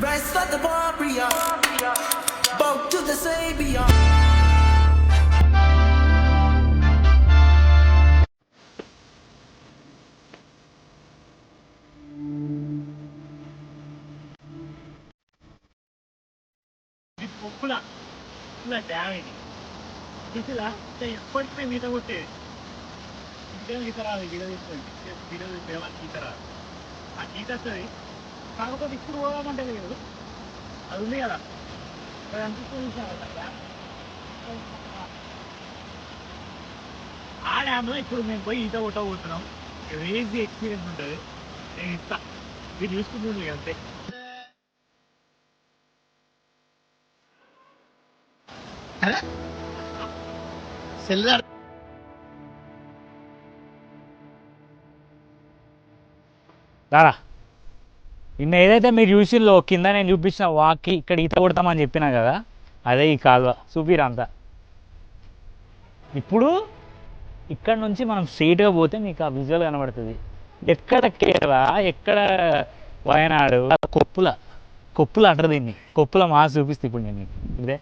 Rise for the warrior, bow to the savior. పొక్కుల damage ఇట్లా ఎప్పటికీ ఈత కొట్టేది ఇంకా ఈత రాదు గిడ తీసుకోండి గిడ తీసేవాళ్ళకి ఈత రాదు ఆ ఈత వస్తుంది కాకపోతే ఇప్పుడు పోదామంటే లేదు అది ఉంది కదా అది అనిపిస్తుంది ఆ డ్యామ్లో ఇప్పుడు మేము పోయి ఈత కొట్టబోతున్నాం క్రేజీ ఎక్స్పీరియన్స్ ఉంటుంది నేను ఇస్తా మీరు చూసుకుంటుంది అంతే సెల్లార్ రారా నిన్న ఏదైతే మీరు చూసిలో కింద నేను చూపించిన వాక్కి ఇక్కడ ఈత కొడతామని చెప్పినా కదా అదే ఈ కాలువ చూపిరా అంతా ఇప్పుడు ఇక్కడ నుంచి మనం స్ట్రైట్గా పోతే మీకు ఆ విజువల్ కనబడుతుంది ఎక్కడ కేరళ ఎక్కడ వయనాడు కొప్పుల అంటారు దీన్ని కొప్పుల మాస్ చూపిస్తే ఇప్పుడు నేను ఇదే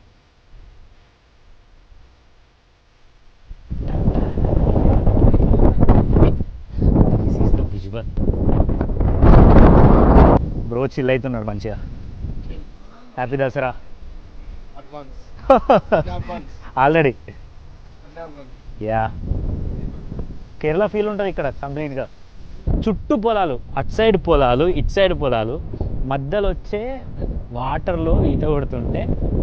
బ్రో చిల్ అవుతున్నాడు మంచిగా happy Dasara already yeah Kerala feel ఉంటుంది ఇక్కడ కంప్లీట్గా చుట్టూ పొలాలు అటు సైడ్ పొలాలు ఇటు సైడ్ పొలాలు మధ్యలో వచ్చే వాటర్లో ఈత కొడుతుంటే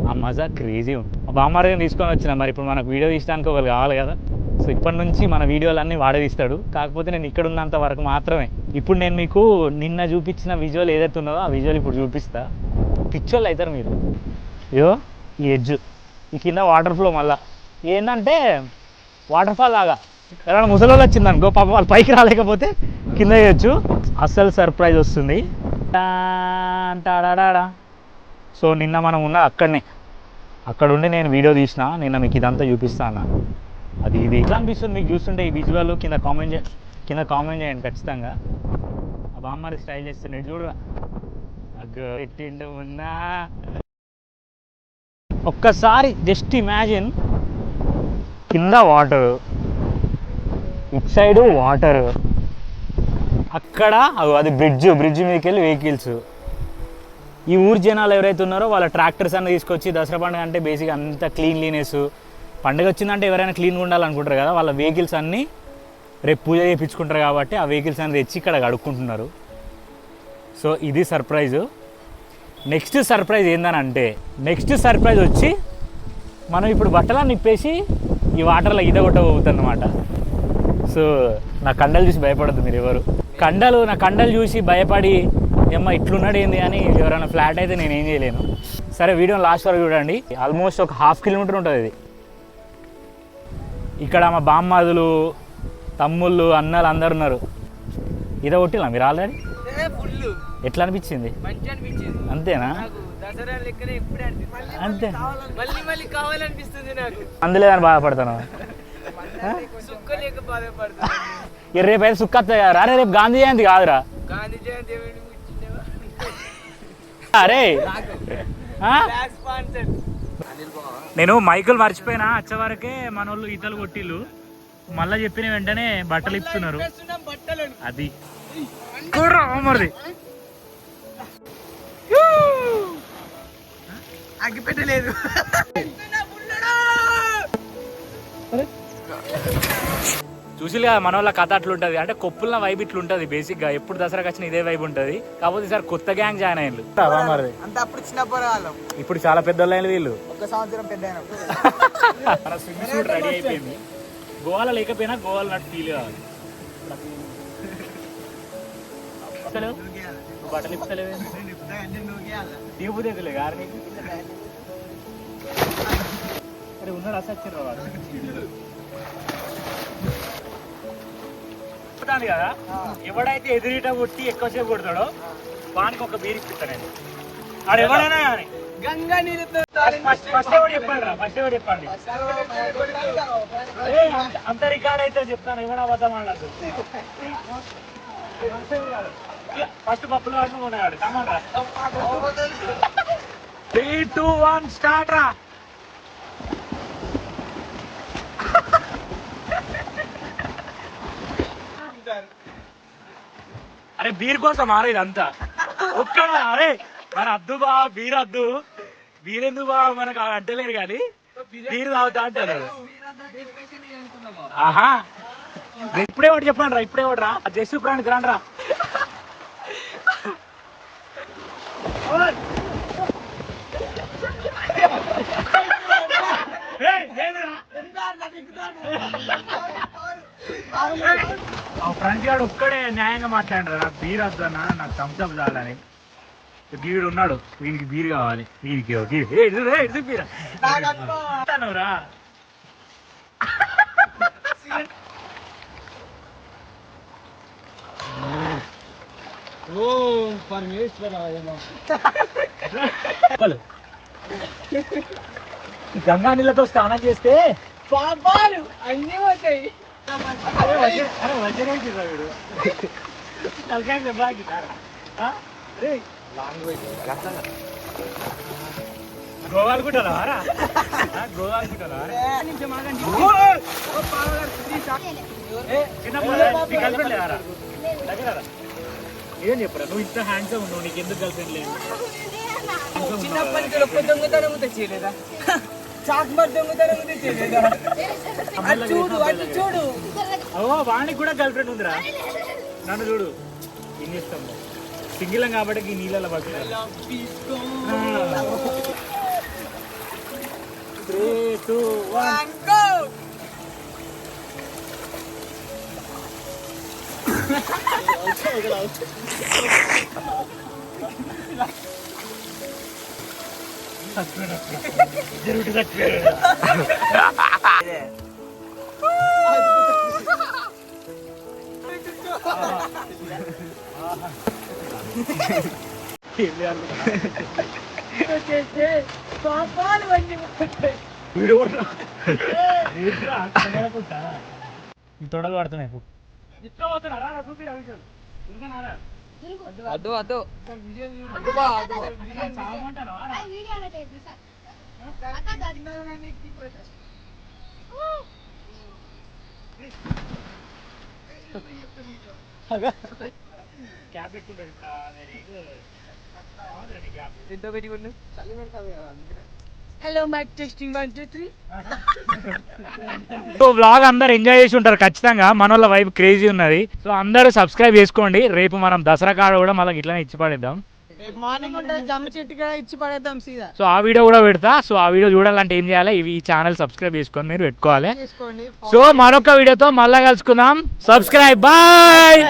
ఆ మజా క్రేజీ ఉంటుంది బామ్మారిని తీసుకొని వచ్చిన మరి ఇప్పుడు మనకు వీడియో తీయడానికి ఒకరు కావాలి కదా సో ఇప్పటి నుంచి మన వీడియోలన్నీ వాడే తీస్తాడు కాకపోతే నేను ఇక్కడ ఉన్నంత వరకు మాత్రమే ఇప్పుడు నేను మీకు నిన్న చూపించిన విజువల్ ఏదైతే ఉన్నదో ఆ విజువల్ ఇప్పుడు చూపిస్తా పిక్చర్లు అవుతారు మీరు అయ్యో ఈ ఎడ్జ్ ఈ కింద వాటర్ ఫ్లో మళ్ళా ఏంటంటే వాటర్ ఫాల్ లాగా ఎవరైనా ముసలి వచ్చింది అనుకో పాప వాళ్ళు పైకి రాలేకపోతే కింద వేయచ్చు అస్సలు సర్ప్రైజ్ వస్తుంది అంటాడా సో నిన్న మనం ఉన్న అక్కడనే అక్కడ ఉండి నేను వీడియో తీసిన నిన్న మీకు ఇదంతా చూపిస్తాను అది ఇది ఎట్లా అనిపిస్తుంది మీకు చూస్తుంటే ఈ విజువల్ కింద కామెంట్ చేయండి ఖచ్చితంగా ఆ బామ్మారి స్టైల్ చేస్తున్నాడు చూడు అగ్గో ఎట్టిండు ఉన్నా ఒక్కసారి జస్ట్ ఇమాజిన్ కింద వాటరు ఇటు సైడు వాటరు అక్కడ అది బ్రిడ్జ్ మీదకి వెళ్ళి వెహికల్స్ ఈ ఊరు జనాలు ఎవరైతే ఉన్నారో వాళ్ళ ట్రాక్టర్స్ అన్న తీసుకొచ్చి దసరా పండుగ అంటే బేసిక్గా అంత క్లీన్లీనెస్ పండుగ వచ్చిందంటే ఎవరైనా క్లీన్గా ఉండాలనుకుంటారు కదా వాళ్ళ వెహికల్స్ అన్నీ రేపు పూజ చేయించుకుంటారు కాబట్టి ఆ వెహికల్స్ అన్ని తెచ్చి ఇక్కడ కడుక్కుంటున్నారు సో ఇది సర్ప్రైజు నెక్స్ట్ సర్ప్రైజ్ ఏందనంటే నెక్స్ట్ సర్ప్రైజ్ వచ్చి మనం ఇప్పుడు బట్టలను నిప్పేసి ఈ వాటర్లో ఈత కొట్టబోతుంది అన్నమాట సో నా కండలు చూసి భయపడద్దు మీరు ఎవరు నా కండలు చూసి భయపడి ఏమ్మా ఇట్లున్నాడు ఏంది అని ఎవరైనా ఫ్లాట్ అయితే నేను ఏం చేయలేను సరే వీడియో లాస్ట్ వరకు చూడండి ఆల్మోస్ట్ ఒక 1/2 కిలోమీటర్ ఉంటుంది ఇది ఇక్కడ మా బామ్మాదులు తమ్ముళ్ళు అన్నలు అందరు ఉన్నారు ఈత కొట్టిలా మీరు ఆల్రెడీ ఎట్లా అనిపించింది అంతేనా అంతే అందులేదని బాధపడతాను రేపు అయితే సుక్క రారే రేపు గాంధీ జయంతి కాదురా అరే నేను మైకులు మర్చిపోయినా వచ్చేవరకే మన వాళ్ళు ఈతలు కొట్టిళ్ళు మళ్ళీ చెప్పిన వెంటనే బట్టలు ఇస్తున్నారు అది మరిది అగ్గిపెట్టలేదు చూసి కదా మన వాళ్ళ కథ అట్లుంటుంది అంటే కొప్పుల వైబ్ ఇట్లుంటుంది బేసిక్గా ఎప్పుడు దసరాకి వచ్చిన ఇదే వైబ్ ఉంటుంది కాకపోతే సార్ కొత్త గ్యాంగ్ జాయిన్ అయ్యారు ఇప్పుడు చాలా పెద్ద వాళ్ళు వీళ్ళు ఒక సంవత్సరం పెద్ద స్విమ్మింగ్ సూట్ రెడీ అయిపోయింది గోవాలో లేకపోయినా గోవాలో నట్టు ఫీల్ కావాలి బట్టలు ఇస్తలేవు దిగుబుదేలే గారు నీకు అరే ఉన్నాడు అసలు కదా ఎవడైతే ఎదురీట కొట్టి ఎక్కువసేపు కొడతాడో వానికి ఒక బీర్ ఇప్పిస్తా నేను ఆడు ఎవడైనా కానీ గంగా నీళ్ళతో చెప్పండి అంత రికార్డ్ అయితే చెప్తాను ఏమైనా అబద్ధం అన్నట్టు ఫస్ట్ పప్పులు వాడుతూ ఉన్నాడు టమాటా 3, 2, 1 స్టార్ట్ రా. అరే బీర్ కోసం ఆరే ఇదంతా ఒక్కడ. అరే మన అద్దు బా బీర్ అద్దు, బీర్ ఎందుకు బా మనకు అంటలేరు కానీ బీర్ తాగుతా అంటారు. ఆహా ఇప్పుడే ఒకటి చెప్పండి రా, ఇప్పుడే ఒకటి రా. జస్సు ప్రాణికి రాండి రా. ఫ్రెండ్ గారు ఒక్కడే న్యాయంగా మాట్లాడారు. నాకు బీర్ వద్దన్నా, నాకు థమ్స్అప్ చాలని. గీడు ఉన్నాడు, వీనికి బీర్ కావాలి. వీనికి బీర్ రా. గంగా నీళ్ళతో స్నానం చేస్తే పాపాలు అన్నీ పోతాయి. గోవాలు కుట్టారా, గోవాలు కుట్టారా? ఏం చెప్పరా నువ్వు ఇంత హ్యాండ్సమ్ ఉన్నావు, నీకు ఎందుకు గర్ల్ ఫ్రెండ్ లేదు? చిన్నప్పటి నుంచి దొంగతనం తెచ్చేయలేదా? చాక్మర్ దొంగతనం తెచ్చేయలేదా? అటు చూడు, అటు చూడు. ఓ వానికి కూడా గర్ల్ ఫ్రెండ్ ఉందిరా. నన్ను చూడు, ఏం చేస్తాము సింగిలం కాబట్టి ఈ నీళ్ళ పక్కన. 3, 2, 1 go. పాపాలు అన్నీ పోతాయి. తొడలు పడుతున్నాయి. అదో అదో hello mic testing 1 2 3. So vlog అందరు ఎంజాయ్ చేసి ఉంటారు ఖచ్చితంగా. మన వాళ్ళ వైపు క్రేజీ ఉన్నది. సో అందరూ సబ్స్క్రైబ్ చేసుకోండి. రేపు మనం దసరా కాడ కూడా మళ్ళీ ఇట్లానే ఇచ్చి పడేద్దాం. మార్నింగ్ ఉంటుంది జమ్మ చెట్టు కూడా ఇచ్చి పడేద్దాం సీదా. సో ఆ వీడియో కూడా పెడతా. సో ఆ వీడియో చూడాలంటే ఏం చేయాలి, ఈ ఛానల్ సబ్స్క్రైబ్ చేసుకొని మీరు పెట్టుకోవాలి. చేసుకోండి. సో మరొక వీడియోతో మళ్ళా కలుసుకుందాం. Subscribe, bye.